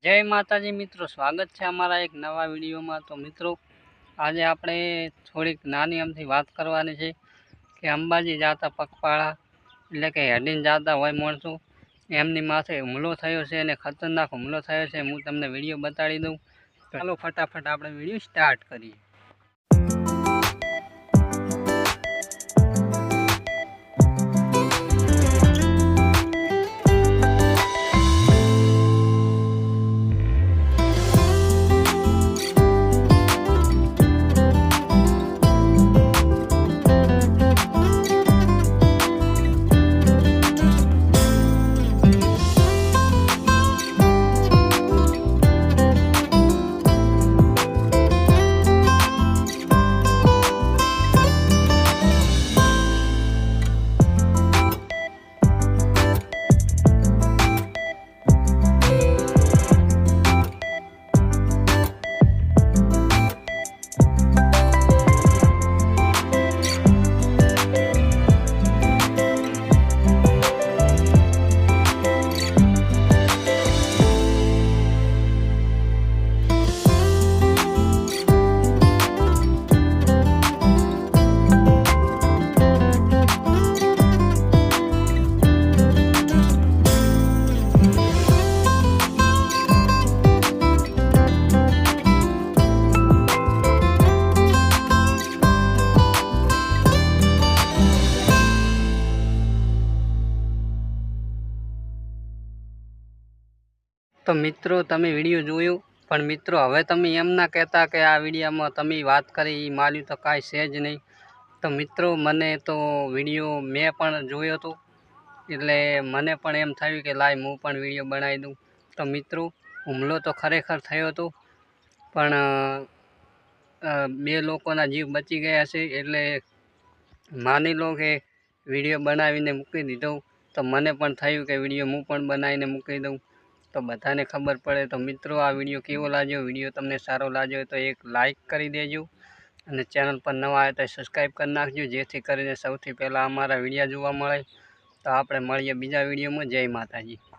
જય માતાજી મિત્રો, સ્વાગત છે અમારા એક નવા વિડીયોમાં। તો મિત્રો, આજે આપણે થોડીક નાની અમથી વાત કરવાની છે કે અંબાજી જતા પગપાળા એટલે કે હેડીને જતા હોય માણસો, એમની માથે હુમલો થયો છે અને ખતરનાક હુમલો થયો છે। હું તમને વિડીયો બતાડી દઉં। ચાલો ફટાફટ આપણે વિડીયો સ્ટાર્ટ કરીએ। તો મિત્રો, તમે વિડીયો જોયો, પણ મિત્રો હવે તમે એમ ના કહેતા કે આ વિડીયોમાં તમે વાત કરી એ માલ્યું તો કાંઈ છે જ નહીં। તો મિત્રો, મને તો વિડીયો મેં પણ જોયો હતો, એટલે મને પણ એમ થયું કે લાય હું પણ વિડીયો બનાવી દઉં। તો મિત્રો, હુમલો તો ખરેખર થયો હતો, પણ બે લોકોના જીવ બચી ગયા છે। એટલે માની લો કે વિડીયો બનાવીને મૂકી દીધો, તો મને પણ થયું કે વિડીયો હું પણ બનાવીને મૂકી દઉં તો બધાને ખબર પડે। તો મિત્રો, આ વિડીયો કેવો લાગ્યો? વિડીયો તમને સારો લાગ્યો તો એક લાઈક કરી દેજો, અને ચેનલ પર નવા આવે તો સબસ્ક્રાઈબ કરી નાખજો, જેથી કરીને સૌથી પહેલાં અમારા વિડીયો જોવા મળે। તો આપણે મળીએ બીજા વિડીયોમાં। જય માતાજી।